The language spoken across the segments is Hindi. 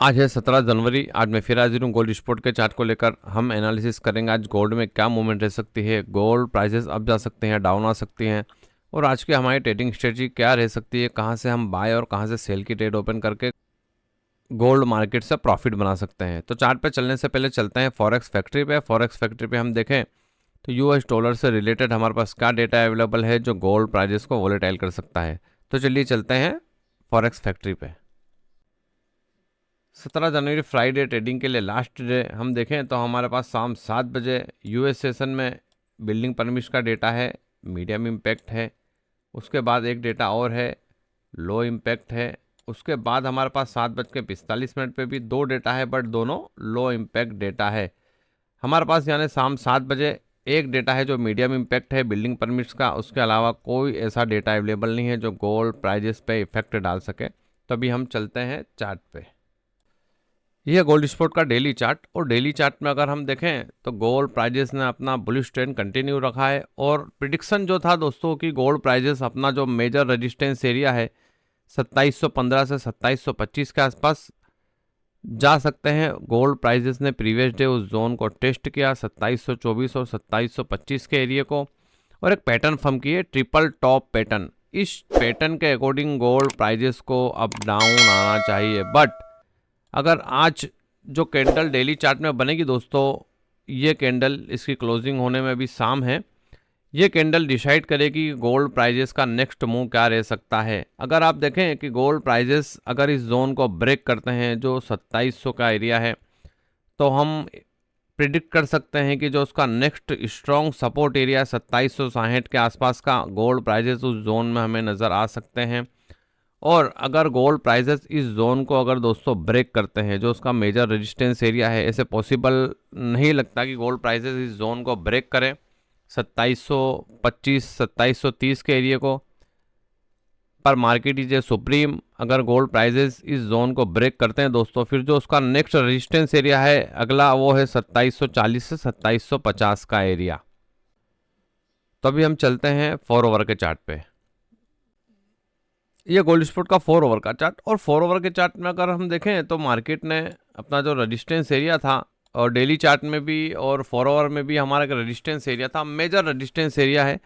आज है 17 जनवरी। आज मैं फिर हाजिर हूँ गोल्ड स्पॉट के चार्ट को लेकर। हम एनालिसिस करेंगे आज गोल्ड में क्या मूवमेंट रह सकती है, गोल्ड प्राइसेस अप जा सकते हैं, डाउन आ सकती हैं, और आज की हमारी ट्रेडिंग स्ट्रेटजी क्या रह सकती है, कहाँ से हम बाय और कहाँ से सेल की ट्रेड ओपन करके गोल्ड मार्केट से प्रॉफिट बना सकते हैं। तो चार्ट पे चलने से पहले चलते हैं फॉरेक्स फैक्ट्री पे। फॉरेक्स फैक्ट्री पे हम देखें तो यूएस डॉलर से रिलेटेड हमारे पास क्या डेटा अवेलेबल है जो गोल्ड प्राइजेस को वोलेटाइल कर सकता है। तो चलिए चलते हैं फॉरेक्स फैक्ट्री पे। 17 जनवरी फ्राइडे ट्रेडिंग के लिए लास्ट डे हम देखें तो हमारे पास शाम 7 बजे यूएस सेशन में बिल्डिंग परमिट्स का डेटा है, मीडियम इम्पैक्ट है। उसके बाद एक डेटा और है, लो इम्पैक्ट है। उसके बाद हमारे पास 7:45 पे भी दो डेटा है, बट दोनों लो इम्पैक्ट डेटा है। हमारे पास यानी शाम 7 बजे एक डेटा है जो मीडियम इम्पैक्ट है बिल्डिंग परमिट्स का। उसके अलावा कोई ऐसा डेटा अवेलेबल नहीं है जो गोल्ड प्राइजेस पे इफेक्ट डाल सके। तो अभी हम चलते हैं चार्ट पे। यह गोल्ड स्पॉट का डेली चार्ट, और डेली चार्ट में अगर हम देखें तो गोल्ड प्राइजेस ने अपना बुलिश ट्रेंड कंटिन्यू रखा है। और प्रिडिक्शन जो था दोस्तों कि गोल्ड प्राइजेस अपना जो मेजर रेजिस्टेंस एरिया है 2715 से 2725 के आसपास जा सकते हैं। गोल्ड प्राइजेस ने प्रीवियस डे उस जोन को टेस्ट किया, 2724 और 2725 के एरिया को, और एक पैटर्न फॉर्म किए, ट्रिपल टॉप पैटर्न। इस पैटर्न के अकॉर्डिंग गोल्ड प्राइजेस को अप डाउन आना चाहिए। बट अगर आज जो कैंडल डेली चार्ट में बनेगी दोस्तों, ये कैंडल इसकी क्लोजिंग होने में भी शाम है, ये कैंडल डिसाइड करेगी गोल्ड प्राइजेस का नेक्स्ट मूव क्या रह सकता है। अगर आप देखें कि गोल्ड प्राइजेस अगर इस जोन को ब्रेक करते हैं जो 2700 का एरिया है, तो हम प्रिडिक्ट कर सकते हैं कि जो उसका नेक्स्ट स्ट्रॉन्ग सपोर्ट एरिया 2760 के आसपास का गोल्ड प्राइजेस उस जोन में हमें नज़र आ सकते हैं। और अगर गोल्ड प्राइजेस इस जोन को अगर दोस्तों ब्रेक करते हैं जो उसका मेजर रेजिस्टेंस एरिया है, ऐसे पॉसिबल नहीं लगता कि गोल्ड प्राइजेस इस जोन को ब्रेक करें 2725 2730 के एरिया को, पर मार्केट इज ए सुप्रीम। अगर गोल्ड प्राइजेस इस जोन को ब्रेक करते हैं दोस्तों, फिर जो उसका नेक्स्ट रेजिस्टेंस एरिया है अगला वो है 2740 से 2750 का एरिया। तो अभी हम चलते हैं 4 ओवर के चार्ट पे। ये गोल्ड स्पॉट का 4 ओवर का चार्ट, और 4 ओवर के चार्ट में अगर हम देखें तो मार्केट ने अपना जो रेजिस्टेंस एरिया था, और डेली चार्ट में भी और 4 ओवर में भी हमारा एक रेजिस्टेंस एरिया था, मेजर रेजिस्टेंस एरिया है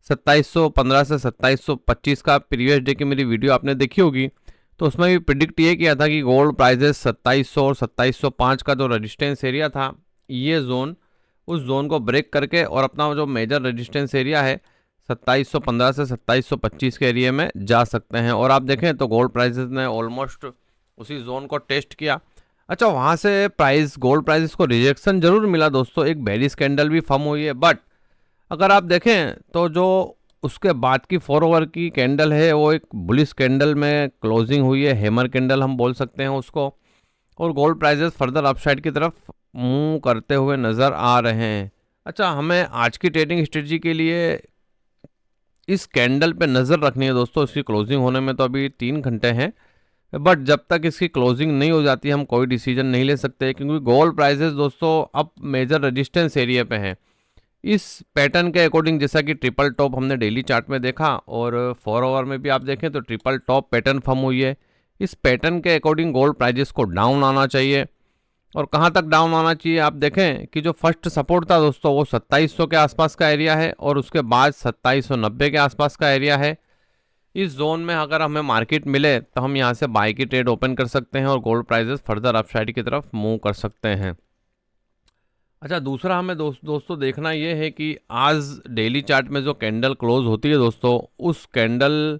2715 से 2725 का। प्रीवियस डे की मेरी वीडियो आपने देखी होगी, तो उसमें भी प्रिडिक्ट ये किया था कि गोल्ड प्राइजेस 2700 और 2705 का जो रेजिस्टेंस एरिया था, ये जोन उस जोन को ब्रेक करके और अपना जो मेजर रेजिस्टेंस एरिया है 2715 से 2725 के एरिया में जा सकते हैं। और आप देखें तो गोल्ड प्राइसेस ने ऑलमोस्ट उसी जोन को टेस्ट किया। अच्छा, वहाँ से गोल्ड प्राइसेस को रिजेक्शन जरूर मिला दोस्तों, एक बेरिश कैंडल भी फॉर्म हुई है, बट अगर आप देखें तो जो उसके बाद की 4 ओवर की कैंडल है वो एक बुलिश कैंडल में क्लोजिंग हुई है, हैमर कैंडल हम बोल सकते हैं उसको। और गोल्ड प्राइसेस फर्दर अपसाइड की तरफ मूव करते हुए नज़र आ रहे हैं। अच्छा, हमें आज की ट्रेडिंग स्ट्रेटजी के लिए इस कैंडल पे नज़र रखनी है दोस्तों। इसकी क्लोजिंग होने में तो अभी 3 घंटे हैं, बट जब तक इसकी क्लोजिंग नहीं हो जाती हम कोई डिसीजन नहीं ले सकते, क्योंकि गोल्ड प्राइसेस दोस्तों अब मेजर रेजिस्टेंस एरिया पे हैं। इस पैटर्न के अकॉर्डिंग, जैसा कि ट्रिपल टॉप हमने डेली चार्ट में देखा और 4 ओवर में भी आप देखें तो ट्रिपल टॉप पैटर्न फॉर्म हुई है। इस पैटर्न के अकॉर्डिंग गोल्ड प्राइजेस को डाउन आना चाहिए। और कहाँ तक डाउन आना चाहिए, आप देखें कि जो फर्स्ट सपोर्ट था दोस्तों वो 2700 के आसपास का एरिया है, और उसके बाद 2790 के आसपास का एरिया है। इस जोन में अगर हमें मार्केट मिले तो हम यहाँ से बाय की ट्रेड ओपन कर सकते हैं और गोल्ड प्राइजेस फर्दर अपसाइड की तरफ मूव कर सकते हैं। अच्छा, दूसरा हमें दोस्तों देखना ये है कि आज डेली चार्ट में जो कैंडल क्लोज होती है दोस्तों, उस कैंडल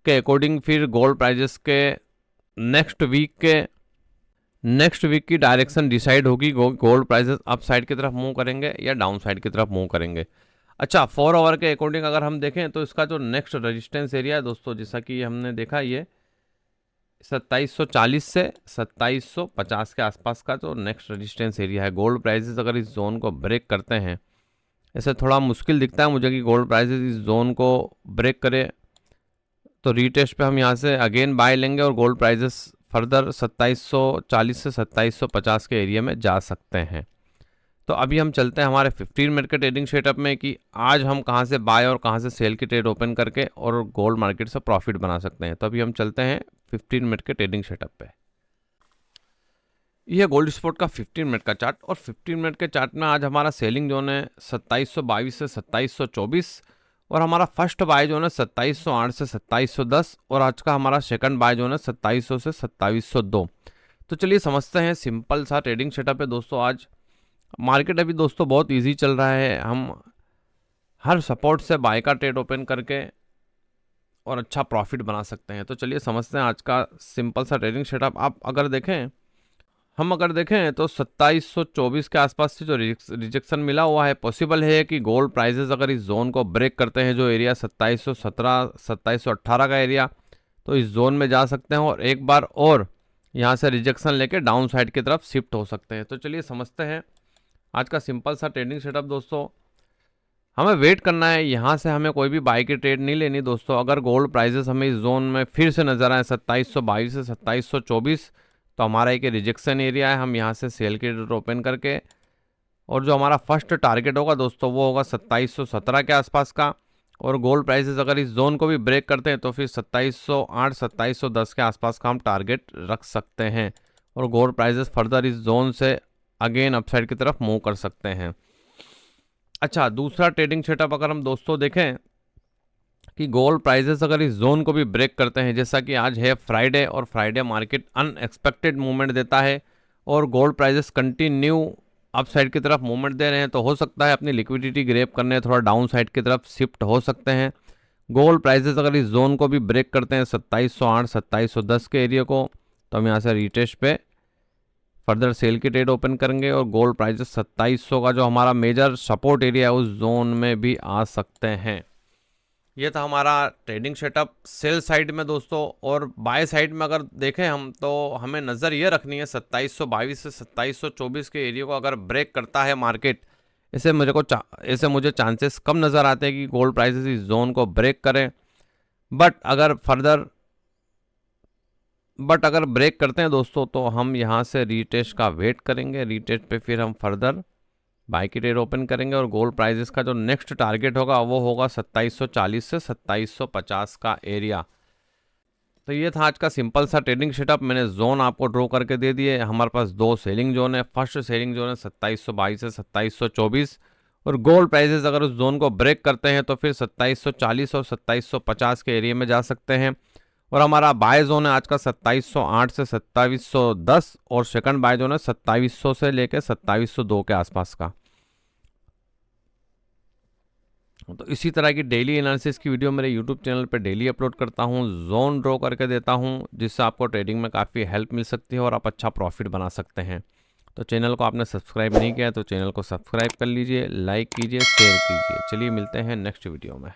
के अकॉर्डिंग फिर गोल्ड प्राइजेस के नेक्स्ट वीक की डायरेक्शन डिसाइड होगी। गोल्ड प्राइसेस अप साइड की तरफ मूव करेंगे या डाउन साइड की तरफ मूव करेंगे। अच्छा, 4 ओवर के अकॉर्डिंग अगर हम देखें तो इसका जो नेक्स्ट रेजिस्टेंस एरिया है दोस्तों, जैसा कि हमने देखा, ये 2740 से 2750 के आसपास का जो नेक्स्ट रेजिस्टेंस एरिया है। गोल्ड प्राइसेस अगर इस जोन को ब्रेक करते हैं, ऐसे थोड़ा मुश्किल दिखता है मुझे कि गोल्ड प्राइसेस इस जोन को ब्रेक करे, तो रीटेस्ट पे हम यहाँ से अगेन बाय लेंगे और गोल्ड प्राइसेस फर्दर 2740 से 2750 के एरिया में जा सकते हैं। तो अभी हम चलते हैं हमारे 15 मिनट के ट्रेडिंग सेटअप में कि आज हम कहां से बाय और कहां से सेल की ट्रेड ओपन करके और गोल्ड मार्केट से प्रॉफिट बना सकते हैं। तो अभी हम चलते हैं 15 मिनट के ट्रेडिंग सेटअप पे। ये गोल्ड स्पॉट का 15 मिनट का चार्ट, और 15 मिनट के चार्ट में आज हमारा सेलिंग जोन है 2722 से 2724, और हमारा फर्स्ट बाय जोन है 2708 से 2710, और आज का हमारा सेकंड बाय जोन है 2700 से 2702। तो चलिए समझते हैं, सिंपल सा ट्रेडिंग सेटअप है दोस्तों। आज मार्केट अभी दोस्तों बहुत ईजी चल रहा है, हम हर सपोर्ट से बाय का ट्रेड ओपन करके और अच्छा प्रॉफिट बना सकते हैं। तो चलिए समझते हैं आज का सिंपल सा ट्रेडिंग सेटअप। आप अगर देखें, हम अगर देखें तो 2724 के आसपास से जो रिजेक्शन मिला हुआ है, पॉसिबल है कि गोल्ड प्राइजेस अगर इस जोन को ब्रेक करते हैं, जो एरिया 2717 2718 का एरिया, तो इस जोन में जा सकते हैं और एक बार और यहाँ से रिजेक्शन लेके डाउन साइड की तरफ शिफ्ट हो सकते हैं। तो चलिए समझते हैं आज का सिंपल सा ट्रेडिंग सेटअप दोस्तों। हमें वेट करना है, यहाँ से हमें कोई भी बाई की ट्रेड नहीं लेनी दोस्तों। अगर गोल्ड प्राइजेस हमें इस जोन में फिर से नजर आए 2722 से 2724, तो हमारा एक रिजेक्शन एरिया है, हम यहाँ से सेल की ट्रेड ओपन करके, और जो हमारा फर्स्ट टारगेट होगा दोस्तों वो होगा 2717 के आसपास का। और गोल्ड प्राइसेस अगर इस जोन को भी ब्रेक करते हैं तो फिर 2708 2710 के आसपास का हम टारगेट रख सकते हैं, और गोल्ड प्राइसेस फर्दर इस जोन से अगेन अपसाइड की तरफ मूव कर सकते हैं। अच्छा, दूसरा ट्रेडिंग सेटअप अगर हम दोस्तों देखें कि गोल्ड प्राइसेस अगर इस जोन को भी ब्रेक करते हैं, जैसा कि आज है फ्राइडे, और फ्राइडे मार्केट अनएक्सपेक्टेड मूवमेंट देता है और gold prices continue up side की तरफ मूवमेंट दे रहे हैं, तो हो सकता है अपनी लिक्विडिटी ग्रैब करने थोड़ा डाउन साइड की तरफ शिफ्ट हो सकते हैं। गोल्ड प्राइसेस अगर इस जोन को भी ब्रेक करते हैं 2708 2710 के एरिया को, तो हम यहाँ से रीटेस्ट पे फर्दर सेल की ट्रेड ओपन करेंगे, और गोल्ड प्राइसेस 2700 का जो हमारा मेजर सपोर्ट एरिया है उस जोन में भी आ सकते हैं। ये था हमारा ट्रेडिंग सेटअप सेल साइड में दोस्तों। और बाय साइड में अगर देखें हम, तो हमें नज़र ये रखनी है 2722 से 2724 के एरिया को अगर ब्रेक करता है मार्केट, ऐसे मुझे चांसेस कम नज़र आते हैं कि गोल्ड प्राइसेस इस जोन को ब्रेक करें। बट अगर ब्रेक करते हैं दोस्तों, तो हम यहाँ से रीटेस्ट का वेट करेंगे, रीटेस्ट पे फिर हम फर्दर बाई की ट्रेड ओपन करेंगे, और गोल्ड प्राइसेस का जो नेक्स्ट टारगेट होगा वो होगा 2740 से 2750 का एरिया। तो ये था आज का सिंपल सा ट्रेडिंग सेटअप। मैंने जोन आपको ड्रॉ करके दे दिए। हमारे पास दो सेलिंग जोन है। फर्स्ट सेलिंग जोन है 2722 से 2724, और गोल्ड प्राइसेस अगर उस जोन को ब्रेक करते हैं तो फिर 2740 और 2750 के एरिया में जा सकते हैं। और हमारा बाय जोन है आज का 2708 से 2710, और सेकंड बाय जोन है 2700 से लेकर 2702 के आसपास का। तो इसी तरह की डेली एनालिसिस की वीडियो मेरे यूट्यूब चैनल पे डेली अपलोड करता हूँ, जोन ड्रॉ करके देता हूँ, जिससे आपको ट्रेडिंग में काफ़ी हेल्प मिल सकती है और आप अच्छा प्रॉफिट बना सकते हैं। तो चैनल को आपने सब्सक्राइब नहीं किया तो चैनल को सब्सक्राइब कर लीजिए, लाइक कीजिए, शेयर कीजिए। चलिए मिलते हैं नेक्स्ट वीडियो में।